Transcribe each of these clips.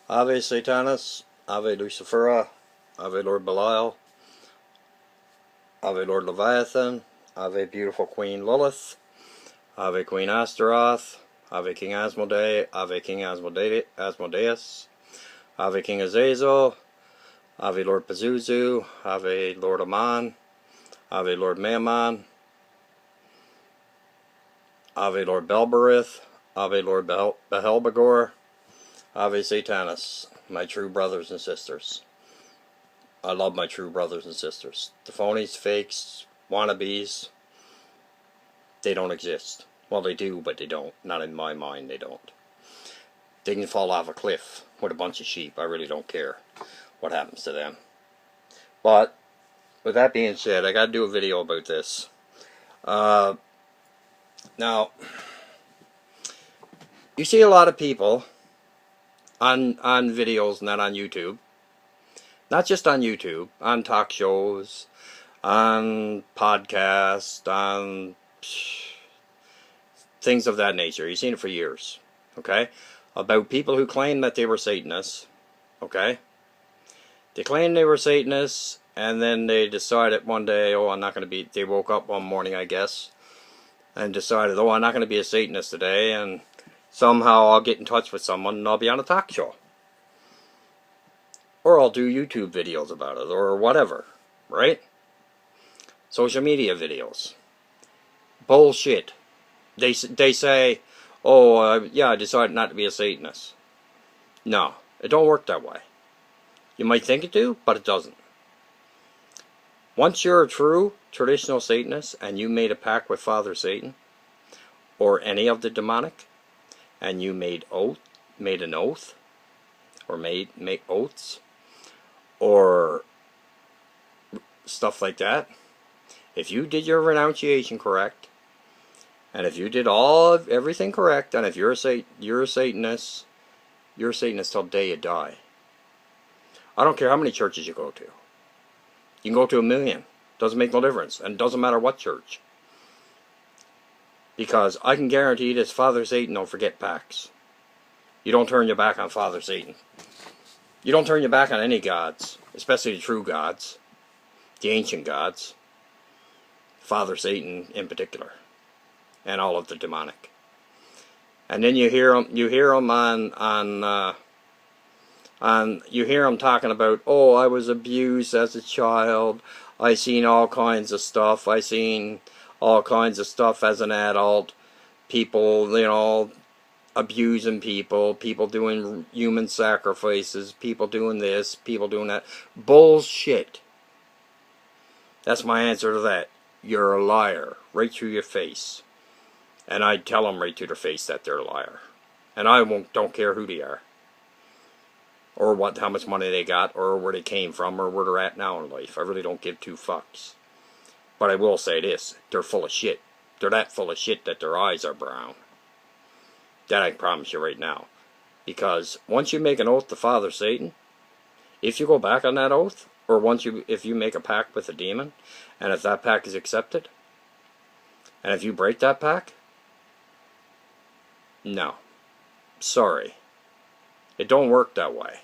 Ave Satanas, Ave Lucifera, Ave Lord Belial, Ave Lord Leviathan, Ave beautiful Queen Lilith, Ave Queen Astaroth, Ave King Asmodee, Ave King Asmodeus, Ave King Azazel, Ave Lord Pazuzu, Ave Lord Aman, Ave Lord Mammon, Ave Lord Belberith, Ave Lord Behelbagor, Ave Satanas, my true brothers and sisters. I love my true brothers and sisters. The phonies, fakes, wannabes, they don't exist. Well, they do, but they don't. Not in my mind, they don't. They can fall off a cliff with a bunch of sheep. I really don't care what happens to them. But, with that being said, I gotta do a video about this. Now, you see a lot of people on videos, not on YouTube. Not just on YouTube, on talk shows, on podcasts, on things of that nature. You've seen it for years, okay? About people who claim that they were Satanists, okay? They claimed they were Satanists, and then they decided one day, oh, I'm not going to be, they woke up one morning, I guess, and decided, oh, I'm not going to be a Satanist today, and somehow I'll get in touch with someone and I'll be on a talk show. Or I'll do YouTube videos about it, or whatever, right? Social media videos. Bullshit. They say, oh, yeah, I decided not to be a Satanist. No, it don't work that way. You might think it do, but it doesn't. Once you're a true traditional Satanist, and you made a pact with Father Satan, or any of the demonic, and you made an oath, or make oaths, or stuff like that, if you did your renunciation correct, and if you did everything correct, and if you're a Satanist, you're a Satanist till the day you die. I don't care how many churches you go to. You can go to 1,000,000. Doesn't make no difference, and it doesn't matter what church. Because I can guarantee this, Father Satan don't forget pacts. You don't turn your back on Father Satan. You don't turn your back on any gods, especially the true gods, the ancient gods, Father Satan in particular, and all of the demonic. And then you hear them you hear them talking about, oh, I was abused as a child. I seen all kinds of stuff. I seen all kinds of stuff as an adult. People, you know, abusing people doing human sacrifices, people doing this, people doing that. Bullshit. That's my answer to that. You're a liar, right through your face. And I tell them right to their face that they're a liar. And I don't care who they are, or how much money they got, or where they came from, or where they're at now in life. I really don't give two fucks. But I will say this, they're full of shit. They're that full of shit that their eyes are brown. That I can promise you right now. Because once you make an oath to Father Satan, if you go back on that oath, or if you make a pact with a demon, and if that pact is accepted, and if you break that pact, no. Sorry. It don't work that way.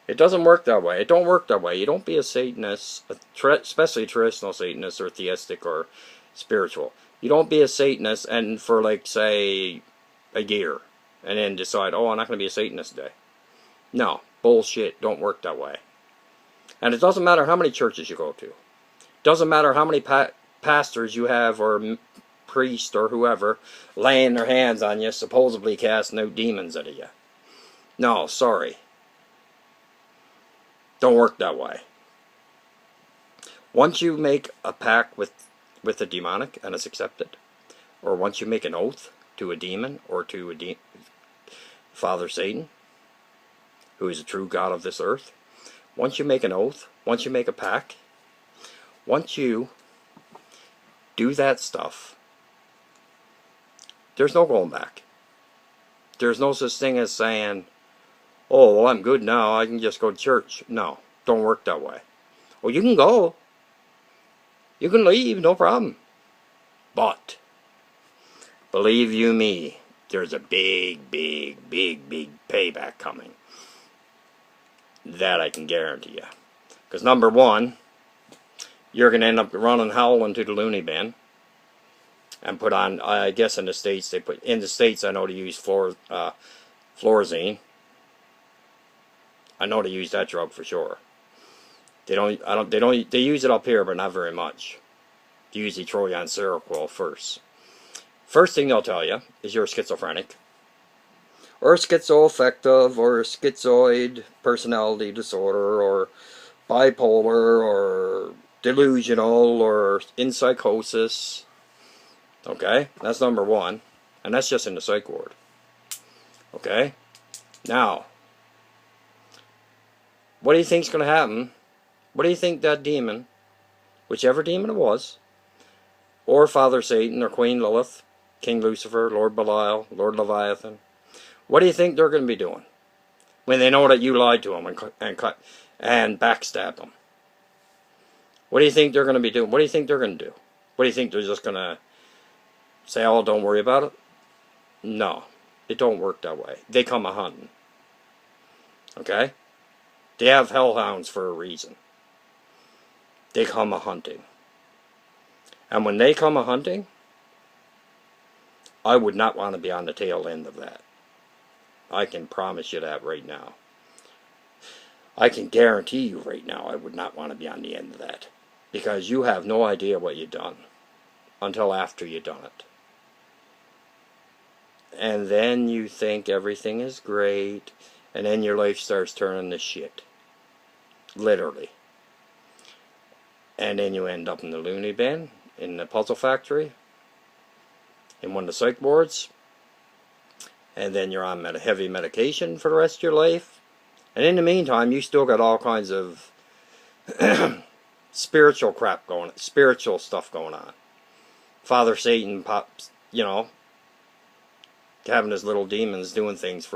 It doesn't work that way. It don't work that way. You don't be a Satanist, especially a traditional Satanist, or theistic, or spiritual. You don't be a Satanist and for, like, say, a year, and then decide, oh, I'm not going to be a Satanist today. No, bullshit, don't work that way. And it doesn't matter how many churches you go to. It doesn't matter how many pastors you have, or priest, or whoever, laying their hands on you, supposedly casting out demons out of you. No, sorry. Don't work that way. Once you make a pact with a demonic, and it's accepted, or once you make an oath to a demon, or to Father Satan, who is a true God of this earth, once you make an oath, once you make a pact, once you do that stuff, there's no going back. There's no such thing as saying, oh, well, I'm good now, I can just go to church. No, don't work that way. Well, you can go. You can leave, no problem. But, believe you me, there's a big, big, big, big payback coming. That I can guarantee you. Because number one, you're going to end up running howling to the loony bin and put on, I guess in the States, in the States I know they use Florazine. I know they use that drug for sure. They use it up here, but not very much. They usually throw you on Seroquel first. First thing they'll tell you is you're schizophrenic, or schizoaffective, or schizoid personality disorder, or bipolar, or delusional, or in psychosis. Okay, that's number one, and that's just in the psych ward. Okay, now, what do you think's going to happen? What do you think that demon, whichever demon it was, or Father Satan, or Queen Lilith, King Lucifer, Lord Belial, Lord Leviathan, what do you think they're going to be doing when they know that you lied to them and backstabbed them? What do you think they're going to be doing? What do you think they're going to do? What do you think they're just going to say, oh, don't worry about it? No, it don't work that way. They come a-hunting. Okay? They have hellhounds for a reason. They come a-hunting. And when they come a-hunting, I would not want to be on the tail end of that. I can promise you that right now. I can guarantee you right now I would not want to be on the end of that. Because you have no idea what you've done until after you've done it. And then you think everything is great, and then your life starts turning to shit. Literally. And then you end up in the loony bin, in the puzzle factory, in one of the psych wards, and then you're on heavy medication for the rest of your life. And in the meantime, you still got all kinds of spiritual stuff going on. Father Satan pops, having his little demons doing things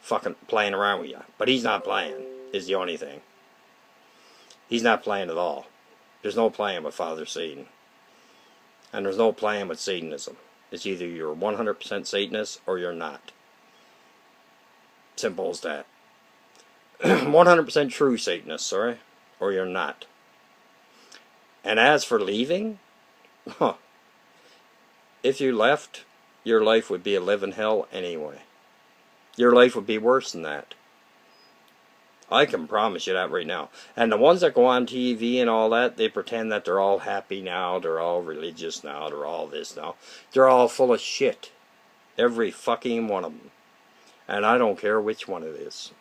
fucking playing around with you. But he's not playing, is the only thing. He's not playing at all. There's no playing with Father Satan. And there's no playing with Satanism. It's either you're 100% Satanist or you're not. Simple as that. 100% true Satanist, sorry, or you're not. And as for leaving, if you left, your life would be a living hell anyway. Your life would be worse than that. I can promise you that right now. And the ones that go on TV and all that, they pretend that they're all happy now, they're all religious now, they're all this now. They're all full of shit. Every fucking one of them. And I don't care which one it is.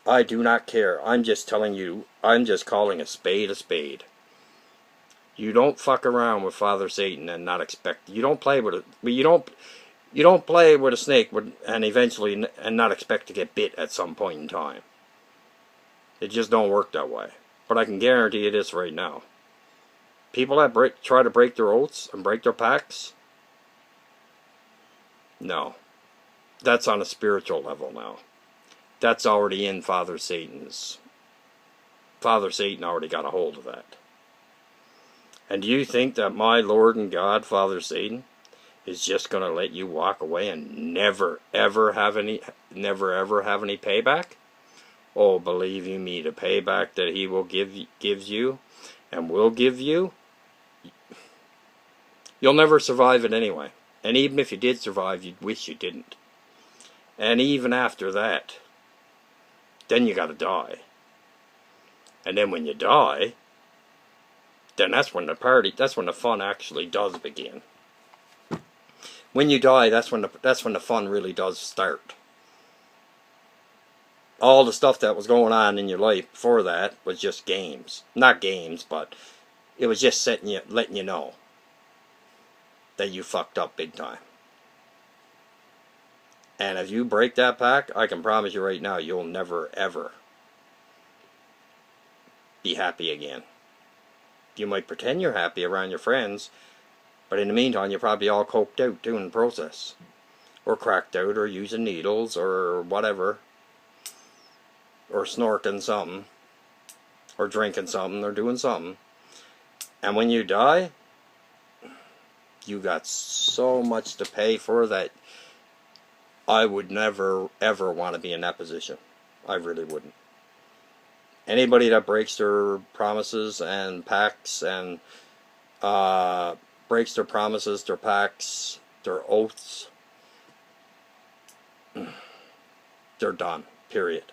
I do not care. I'm just telling you, I'm just calling a spade a spade. You don't fuck around with Father Satan and not expect, you don't play with it, you don't play with a snake and eventually and not expect to get bit at some point in time. It just don't work that way. But I can guarantee you this right now. People that try to break their oaths and break their pacts, no. That's on a spiritual level now. That's already in Father Satan's. Father Satan already got a hold of that. And do you think that my Lord and God, Father Satan, is just going to let you walk away and never ever have any payback? Oh, believe you me, the payback that he will gives you and will give you, you'll never survive it anyway. And even if you did survive, you'd wish you didn't. And even after that, then you gotta die. And then when you die, then that's when the fun actually does begin. When you die, that's when the fun really does start. All the stuff that was going on in your life before that was just games. Not games, but it was just letting you know that you fucked up big time. And if you break that pact, I can promise you right now, you'll never ever be happy again. You might pretend you're happy around your friends, but in the meantime, you're probably all coked out doing the process. Or cracked out, or using needles, or whatever. Or snorting something. Or drinking something, or doing something. And when you die, you got so much to pay for that I would never, ever want to be in that position. I really wouldn't. Anybody that breaks their promises and pacts and breaks their promises, their pacts, their oaths, they're done. Period.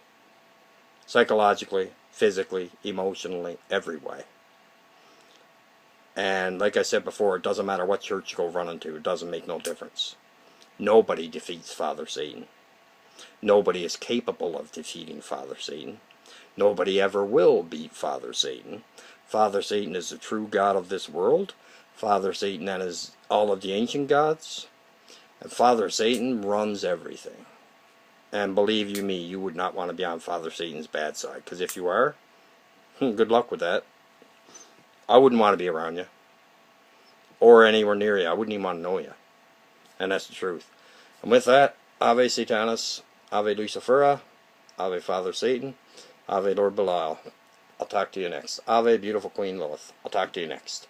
Psychologically, physically, emotionally, every way. And like I said before, it doesn't matter what church you go running to. It doesn't make no difference. Nobody defeats Father Satan. Nobody is capable of defeating Father Satan. Nobody ever will beat Father Satan. Father Satan is the true God of this world. Father Satan and is all of the ancient gods. And Father Satan runs everything. And believe you me, you would not want to be on Father Satan's bad side. Because if you are, good luck with that. I wouldn't want to be around you. Or anywhere near you. I wouldn't even want to know you. And that's the truth. And with that, Ave Satanas, Ave Lucifera, Ave Father Satan, Ave Lord Belial. I'll talk to you next. Ave Beautiful Queen Lilith. I'll talk to you next.